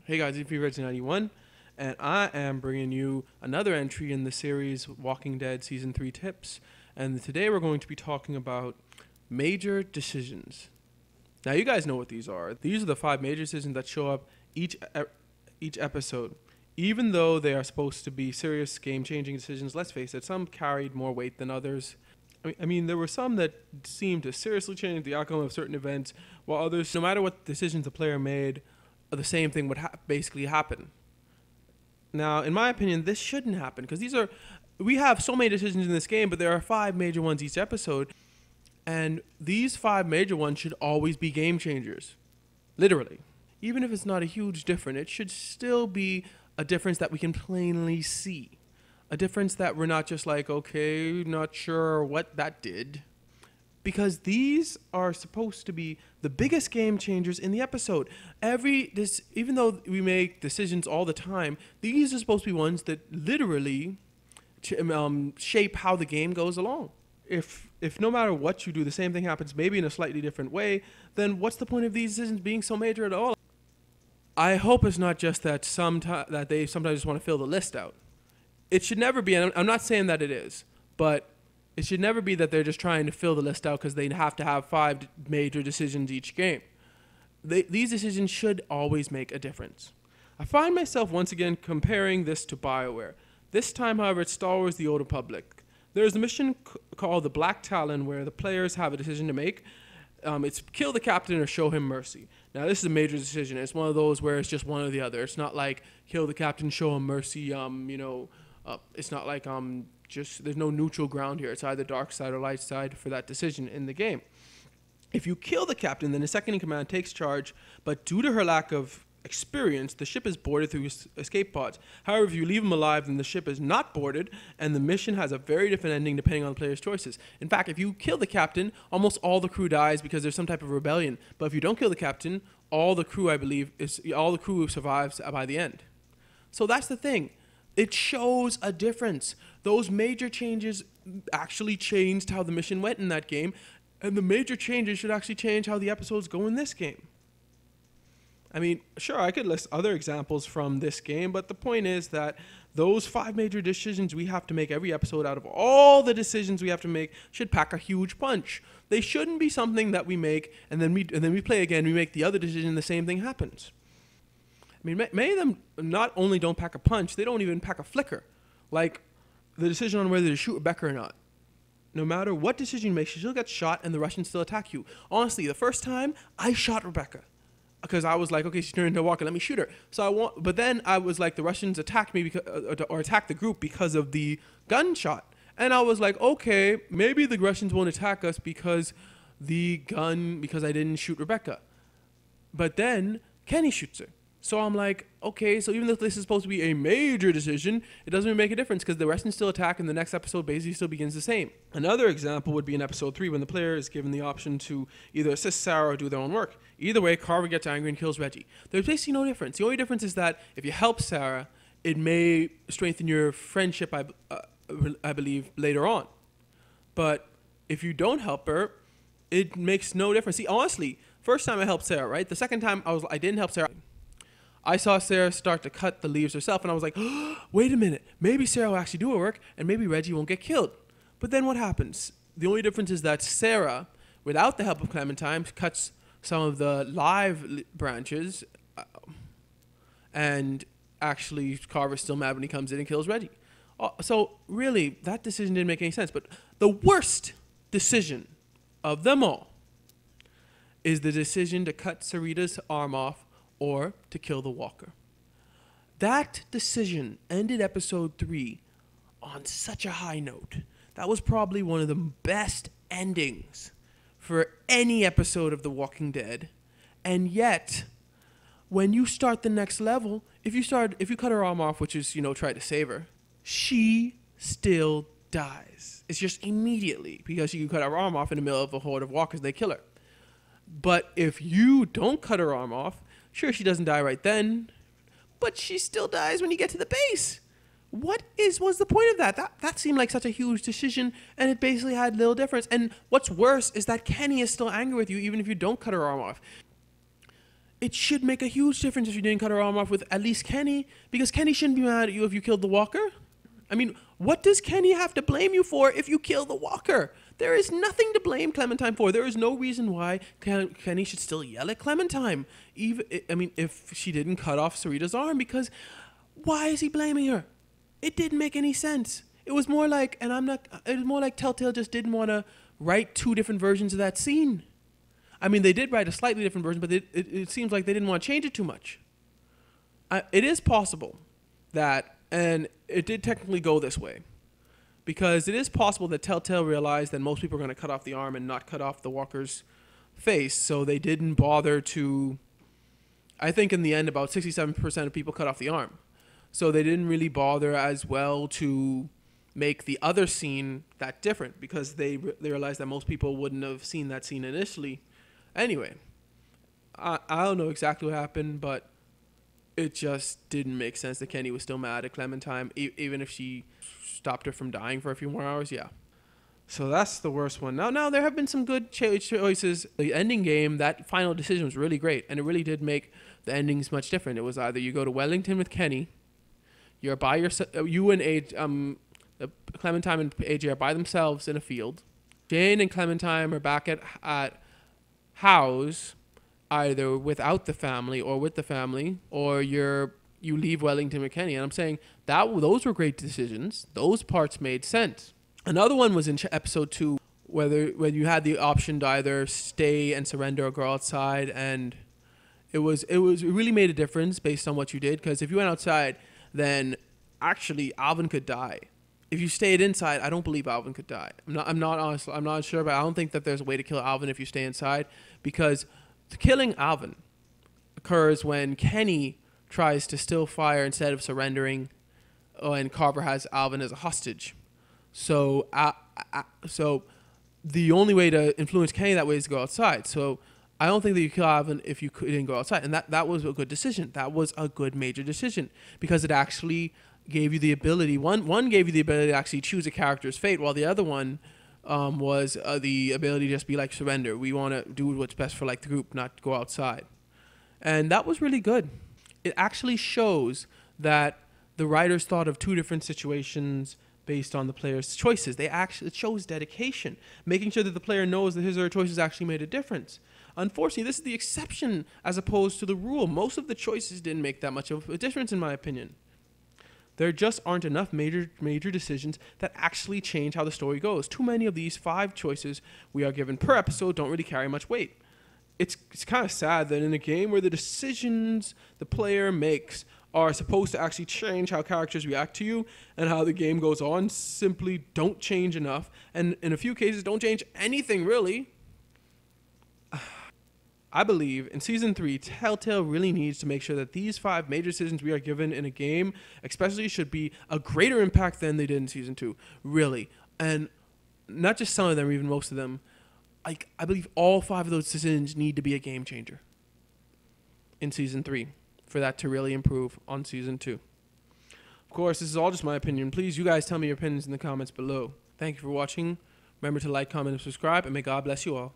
Hey guys, it's Reggie91, and I am bringing you another entry in the series Walking Dead Season 3 Tips. And today we're going to be talking about major decisions. Now, you guys know what these are. These are the 5 major decisions that show up each episode. Even though they are supposed to be serious, game-changing decisions, let's face it, some carried more weight than others. I mean, there were some that seemed to seriously change the outcome of certain events, while others, no matter what decisions the player made, the same thing would basically happen. Now, in my opinion, this shouldn't happen because we have so many decisions in this game, but there are 5 major ones each episode, and these 5 major ones should always be game changers, literally. Even if it's not a huge difference, it should still be a difference that we can plainly see, a difference that we're not just like, okay, not sure what that did. Because these are supposed to be the biggest game changers in the episode. Even though we make decisions all the time, these are supposed to be ones that literally shape how the game goes along. If no matter what you do, the same thing happens, maybe in a slightly different way, then what's the point of these decisions being so major at all? I hope it's not just that that they sometimes just want to fill the list out. It should never be, and I'm not saying that it is, but it should never be that they're just trying to fill the list out because they have to have 5 major decisions each game. These decisions should always make a difference. I find myself once again comparing this to BioWare. This time, however, it's Star Wars The Old Republic. There's a mission called the Black Talon where the players have a decision to make. It's kill the captain or show him mercy. Now, this is a major decision. It's one of those where it's just one or the other. It's not like kill the captain, show him mercy. It's not like there's no neutral ground here. It's either dark side or light side for that decision in the game. If you kill the captain, then the second in command takes charge, but due to her lack of experience, the ship is boarded through escape pods. However, if you leave him alive, then the ship is not boarded, and the mission has a very different ending depending on the player's choices. In fact, if you kill the captain, almost all the crew dies because there's some type of rebellion. But if you don't kill the captain, all the crew survives by the end. So that's the thing. It shows a difference. Those major changes actually changed how the mission went in that game, and the major changes should actually change how the episodes go in this game. I mean, sure, I could list other examples from this game, but the point is that those 5 major decisions we have to make every episode out of all the decisions we have to make should pack a huge punch. They shouldn't be something that we make and then we play again, we make the other decision, the same thing happens. I mean, many of them not only don't pack a punch, they don't even pack a flicker. Like the decision on whether to shoot Rebecca or not. No matter what decision you make, she still gets shot and the Russians still attack you. Honestly, the first time, I shot Rebecca. Because I was like, okay, she's turned into a walker, let me shoot her. But then I was like, the Russians attacked me or attacked the group because of the gunshot. And I was like, okay, maybe the Russians won't attack us because I didn't shoot Rebecca. But then Kenny shoots her. So I'm like, okay, so even though this is supposed to be a major decision, it doesn't even make a difference because the Russians still attack and the next episode basically still begins the same. Another example would be in episode 3 when the player is given the option to either assist Sarah or do their own work. Either way, Carver gets angry and kills Reggie. There's basically no difference. The only difference is that if you help Sarah, it may strengthen your friendship, I believe, later on. But if you don't help her, it makes no difference. See, honestly, first time I helped Sarah, right? The second time I didn't help Sarah. I saw Sarah start to cut the leaves herself, and I was like, oh, wait a minute. Maybe Sarah will actually do her work, and maybe Reggie won't get killed. But then what happens? The only difference is that Sarah, without the help of Clementine, cuts some of the live branches, and actually Carver's still mad when he comes in and kills Reggie. So really, that decision didn't make any sense. But the worst decision of them all is the decision to cut Sarita's arm off or to kill the walker. That decision ended episode 3 on such a high note. That was probably one of the best endings for any episode of The Walking Dead. And yet, when you start the next level, if you cut her arm off, which is, try to save her, she still dies. It's just immediately because you cut her arm off in the middle of a horde of walkers, they kill her. But if you don't cut her arm off, sure, she doesn't die right then, but she still dies when you get to the base. What was the point of that? That seemed like such a huge decision, and it basically had little difference. And what's worse is that Kenny is still angry with you even if you don't cut her arm off. it should make a huge difference if you didn't cut her arm off with at least Kenny, because Kenny shouldn't be mad at you if you killed the walker. I mean, what does Kenny have to blame you for if you kill the walker? There is nothing to blame Clementine for. There is no reason why Kenny should still yell at Clementine, if she didn't cut off Sarita's arm, because why is he blaming her? It didn't make any sense. It was more like, it was more like Telltale just didn't want to write two different versions of that scene. I mean, they did write a slightly different version, but it seems like they didn't want to change it too much. It is possible that, and it did technically go this way, because it is possible that Telltale realized that most people are going to cut off the arm and not cut off the walker's face, so they didn't bother to, I think in the end about 67% of people cut off the arm. So they didn't really bother as well to make the other scene that different, because they realized that most people wouldn't have seen that scene initially. Anyway, I don't know exactly what happened, but it just didn't make sense that Kenny was still mad at Clementine, even if she stopped her from dying for a few more hours. Yeah. So that's the worst one. Now there have been some good choices. The ending game, that final decision was really great, and it really did make the endings much different. It was either you go to Wellington with Kenny, you're by yourself, you and Clementine and AJ are by themselves in a field. Jane and Clementine are back at House, either without the family or with the family, or you leave Wellington with Kenny. And I'm saying those were great decisions. Those parts made sense. Another one was in episode 2, when you had the option to either stay and surrender or go outside, and it really made a difference based on what you did, because if you went outside, then actually Alvin could die. If you stayed inside, I don't believe Alvin could die. I'm not sure, but I don't think that there's a way to kill Alvin if you stay inside, because killing Alvin occurs when Kenny tries to still fire instead of surrendering, and Carver has Alvin as a hostage. So the only way to influence Kenny that way is to go outside. So I don't think that you kill Alvin if you didn't go outside. And that was a good decision. That was a good major decision, because it actually gave you the ability. One gave you the ability to actually choose a character's fate, while the other one was the ability to just be like, surrender. We want to do what's best for like the group, not go outside. And that was really good. It actually shows that the writers thought of two different situations based on the player's choices. It shows dedication, making sure that the player knows that his or her choices actually made a difference. Unfortunately, this is the exception as opposed to the rule. Most of the choices didn't make that much of a difference, in my opinion. There just aren't enough major decisions that actually change how the story goes. Too many of these 5 choices we are given per episode don't really carry much weight. It's kind of sad that in a game where the decisions the player makes are supposed to actually change how characters react to you and how the game goes on, simply don't change enough, and in a few cases don't change anything really. I believe in Season 3, Telltale really needs to make sure that these 5 major decisions we are given in a game, especially, should be a greater impact than they did in Season 2, really. And not just some of them, even most of them. I believe all 5 of those decisions need to be a game changer in Season 3 for that to really improve on Season 2. Of course, this is all just my opinion. Please, you guys tell me your opinions in the comments below. Thank you for watching. Remember to like, comment, and subscribe, and may God bless you all.